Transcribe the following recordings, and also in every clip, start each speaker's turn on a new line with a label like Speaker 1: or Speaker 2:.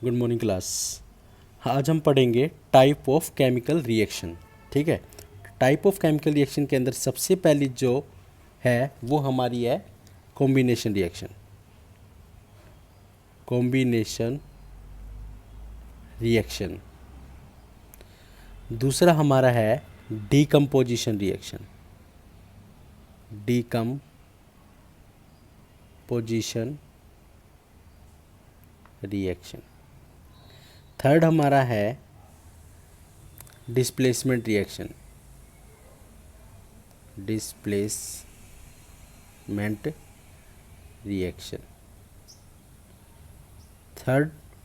Speaker 1: Good morning class. आज हम पढ़ेंगे टाइप ऑफ केमिकल रिएक्शन। ठीक है, टाइप ऑफ केमिकल रिएक्शन के अंदर सबसे पहली जो है वो हमारी है कॉम्बिनेशन रिएक्शन। Combination reaction. दूसरा हमारा है decomposition reaction. Decomposition reaction. Third हमारा है displacement reaction. Displacement reaction.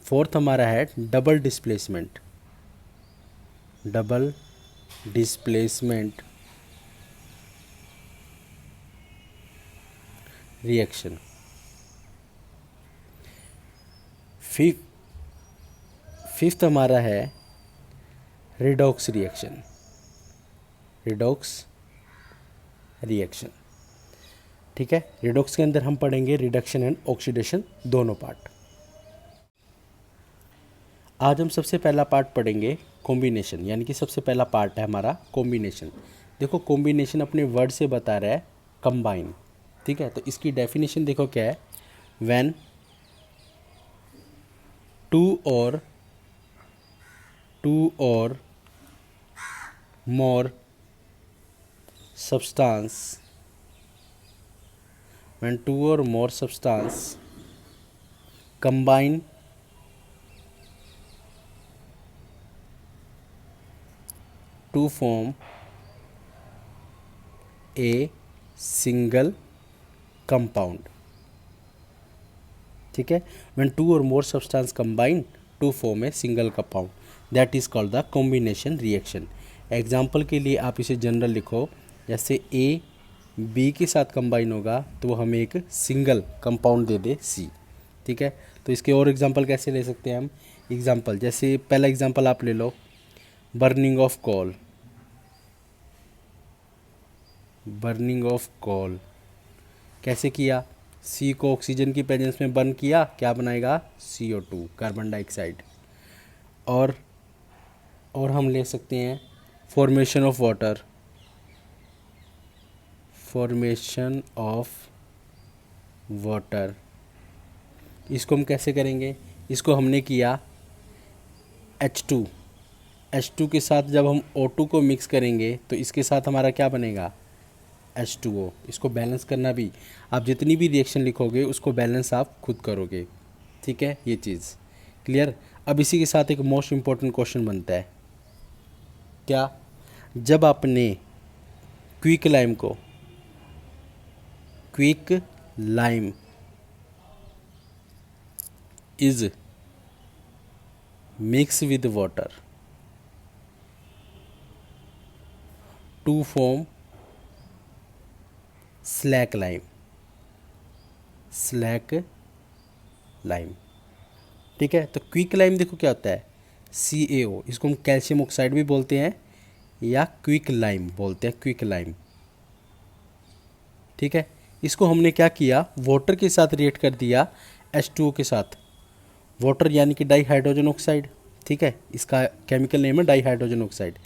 Speaker 1: Fourth हमारा है double displacement. Double displacement reaction. Fifth हमारा है रिडॉक्स रिएक्शन। Redox reaction. ठीक है, रिडॉक्स के अंदर हम पढ़ेंगे रिडक्शन एंड ऑक्सीडेशन दोनों पार्ट। आज हम सबसे पहला पार्ट पढ़ेंगे कॉम्बिनेशन, यानी कि सबसे पहला पार्ट है हमारा कॉम्बिनेशन। देखो, कॉम्बिनेशन अपने वर्ड से बता रहा है कंबाइन। ठीक है, तो इसकी डेफिनेशन देखो क्या है। व्हेन टू और more substance when two or more substance combine to form a single compound. ठीक है, when two or more substance combine to form a single compound that is called the combination reaction. Example के लिए आप इसे general लिखो, जैसे A B के साथ कंबाइन होगा तो वो हमें एक सिंगल कंपाउंड दे दे सी। ठीक है, तो इसके और एग्जाम्पल कैसे ले सकते हैं हम। एग्जाम्पल जैसे पहला एग्जाम्पल आप ले लो, burning of coal. Burning of coal कैसे किया, सी को ऑक्सीजन की प्रेजेंस में बर्न किया, क्या बनाएगा CO2 कार्बन डाइऑक्साइड। और हम ले सकते हैं formation of water. Formation of water, इसको हम कैसे करेंगे, इसको हमने किया H2 के साथ जब हम O2 को मिक्स करेंगे तो इसके साथ हमारा क्या बनेगा H2O। इसको बैलेंस करना भी, आप जितनी भी रिएक्शन लिखोगे उसको बैलेंस आप खुद करोगे। ठीक है, ये चीज़ क्लियर। अब इसी के साथ एक मोस्ट इम्पॉर्टेंट क्वेश्चन बनता है, क्या, जब आपने quick lime is mix with water to form slack lime. ठीक है, तो क्विक लाइम देखो क्या होता है CaO, इसको हम कैल्शियम ऑक्साइड भी बोलते हैं या क्विक लाइम बोलते हैं, क्विक लाइम। ठीक है, इसको हमने क्या किया, वाटर के साथ रिएक्ट कर दिया H2O के साथ। वाटर यानी कि डाई हाइड्रोजन ऑक्साइड। ठीक है, इसका केमिकल नेम है डाई हाइड्रोजन ऑक्साइड।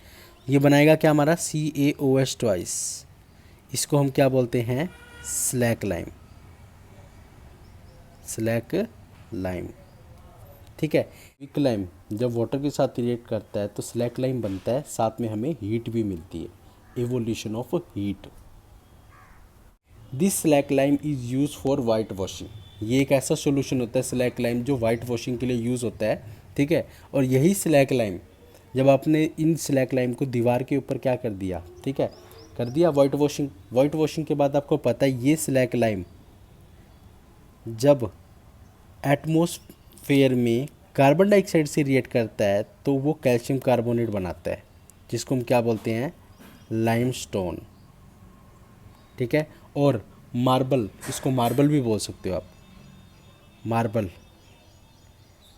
Speaker 1: ये बनाएगा क्या हमारा CaOH ट्वाइस। इसको हम क्या बोलते हैं स्लैक लाइम। ठीक है, क्विक लाइम जब वाटर के साथ रिएक्ट करता है तो स्लैक लाइम बनता है, साथ में हमें हीट भी मिलती है, evolution of heat. This slack lime is use for white washing. ये एक ऐसा सोल्यूशन होता है स्लैक लाइम जो वाइट वॉशिंग के लिए यूज़ होता है। ठीक है, और यही स्लैक लाइम जब आपने इन स्लैक लाइम को दीवार के ऊपर क्या कर दिया, ठीक है, कर दिया वाइट वॉशिंग के बाद आपको पता है ये स्लैक लाइम जब एटमॉस्फेयर में कार्बन डाइऑक्साइड से रिएक्ट करता है तो वो कैल्शियम कार्बोनेट बनाता है, जिसको हम क्या बोलते हैं लाइमस्टोन। ठीक है, और मार्बल, इसको मार्बल भी बोल सकते हो आप, मार्बल।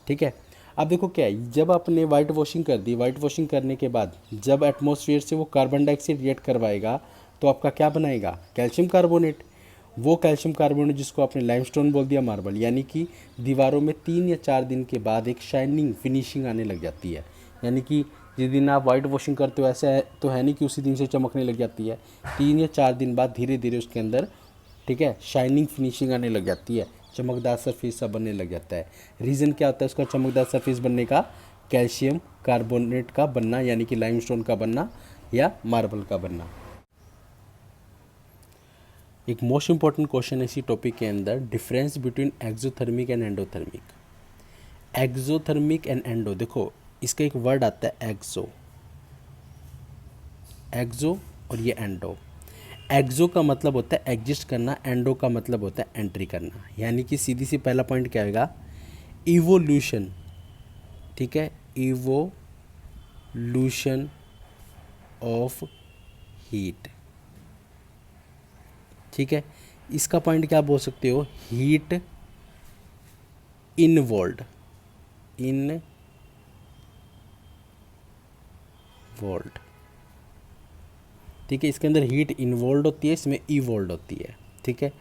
Speaker 1: ठीक है, अब देखो क्या है, जब आपने वाइट वॉशिंग कर दी, वाइट वॉशिंग करने के बाद जब एटमॉस्फेयर से वो कार्बन डाइऑक्साइड रिएक्ट करवाएगा तो आपका क्या बनाएगा कैल्शियम कार्बोनेट। वो कैल्शियम कार्बोनेट जिसको आपने लाइमस्टोन बोल दिया, मार्बल, यानी कि दीवारों में 3 या 4 दिन के बाद एक शाइनिंग फिनिशिंग आने लग जाती है। यानी कि जिस दिन आप वाइट वॉशिंग करते हो ऐसा तो है नहीं कि उसी दिन से चमकने लग जाती है, 3 या 4 दिन बाद धीरे धीरे उसके अंदर, ठीक है, शाइनिंग फिनिशिंग आने लग जाती है, चमकदार सरफेस सा बनने लग जाता है। रीज़न क्या होता है उसका चमकदार सरफेस बनने का? कैल्शियम कार्बोनेट का बनना, यानी कि लाइमस्टोन का बनना या मार्बल का बनना। एक मोस्ट इंपॉर्टेंट क्वेश्चन है इसी टॉपिक के अंदर, difference between exothermic and endothermic. Exothermic and endo, देखो इसका एक वर्ड आता है एक्सो, एक्सो और ये एंडो। एक्सो का मतलब होता है एग्जिस्ट करना, एंडो का मतलब होता है एंट्री करना। यानी कि सीधी सी पहला पॉइंट क्या आएगा? इवोल्यूशन, ठीक है, इवोल्यूशन ऑफ हीट, ठीक है। इसका पॉइंट क्या बोल सकते हो? हीट इनवॉल्व्ड, इनवॉल्व्ड, ठीक है। इसके अंदर हीट इन्वॉल्व होती है, इसमें इवॉल्व होती है, ठीक है।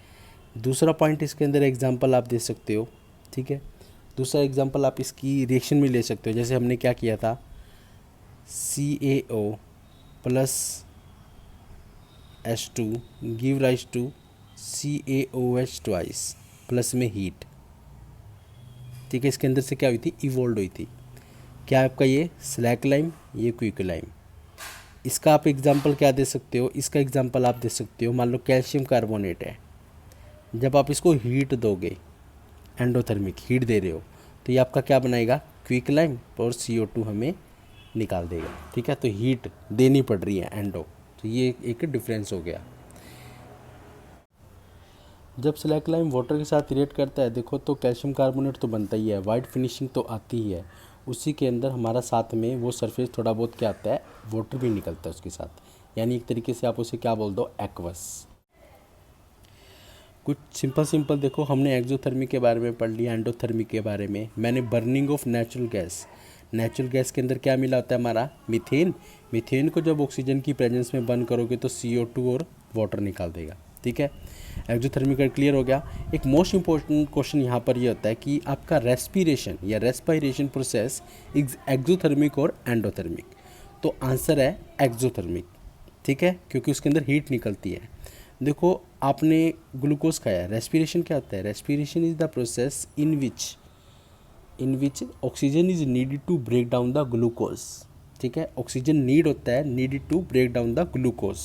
Speaker 1: दूसरा पॉइंट इसके अंदर एग्जांपल आप दे सकते हो, ठीक है। दूसरा एग्जांपल आप इसकी रिएक्शन में ले सकते हो, जैसे हमने क्या किया था, CaO plus H2 give rise to CaOH twice plus में हीट, ठीक है। इसके अंदर से क्या हुई थी? इवॉल्व हुई थी। क्या आपका ये स्लैक लाइम, ये क्विक लाइम। इसका आप एग्जांपल क्या दे सकते हो? इसका एग्जांपल आप दे सकते हो, मान लो कैल्शियम कार्बोनेट है, जब आप इसको हीट दोगे, एंडोथर्मिक हीट दे रहे हो, तो ये आपका क्या बनाएगा? क्विक लाइम, और CO2 हमें निकाल देगा, ठीक है। तो हीट देनी पड़ रही है एंडो, तो ये एक डिफरेंस हो गया। जब स्लैक लाइम वाटर के साथ रिएक्ट करता है, देखो तो कैल्शियम कार्बोनेट तो बनता ही है, वाइट फिनिशिंग तो आती ही है, उसी के अंदर हमारा साथ में वो सरफेस थोड़ा बहुत क्या आता है, वाटर भी निकलता है उसके साथ, यानी एक तरीके से आप उसे क्या बोल दो, एक्वस। कुछ सिंपल देखो, हमने एक्सोथर्मिक के बारे में पढ़ लिया, एंडोथर्मिक के बारे में। मैंने burning of natural gas, natural gas के अंदर क्या मिला होता है हमारा? मीथेन। मीथेन को जब ऑक्सीजन की प्रेजेंस में बर्न करोगे तो CO2 और वाटर निकाल देगा, ठीक है। एक्सोथर्मिक क्लियर हो गया। एक मोस्ट इंपॉर्टेंट क्वेश्चन यहाँ पर ये होता है कि आपका रेस्पिरेशन या रेस्पायरेशन प्रोसेस एक्सोथर्मिक और एंडोथर्मिक, तो आंसर है एक्सोथर्मिक, ठीक है, क्योंकि उसके अंदर हीट निकलती है। देखो आपने ग्लूकोज खाया, रेस्पिरेशन क्या होता है? Respiration is the process in which oxygen is needed to break down the glucose, ठीक है। ऑक्सीजन नीड होता है, needed to break down the glucose.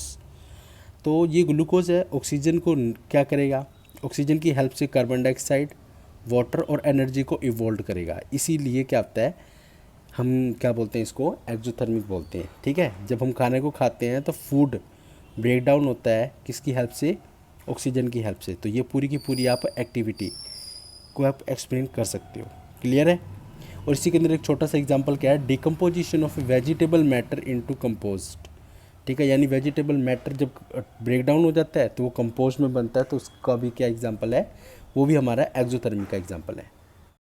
Speaker 1: तो ये ग्लूकोज है, ऑक्सीजन को क्या करेगा? ऑक्सीजन की हेल्प से कार्बन डाइऑक्साइड, वाटर और एनर्जी को इवॉल्व करेगा। इसीलिए क्या होता है, हम क्या बोलते हैं इसको? एक्सोथर्मिक बोलते हैं, ठीक है। जब हम खाने को खाते हैं तो फूड ब्रेक डाउन होता है किसकी हेल्प से? ऑक्सीजन की हेल्प से। तो ये पूरी की पूरी आप एक्टिविटी को आप एक्सप्लेन कर सकते हो, क्लियर है। और इसी के अंदर एक छोटा सा एग्जांपल क्या है, decomposition of vegetable matter into compost, ठीक है। यानी वेजिटेबल मैटर जब ब्रेक डाउन हो जाता है तो वो कंपोस्ट में बनता है, तो उसका भी क्या एग्जांपल है? वो भी हमारा एक्सोथर्मिक का एग्जांपल है।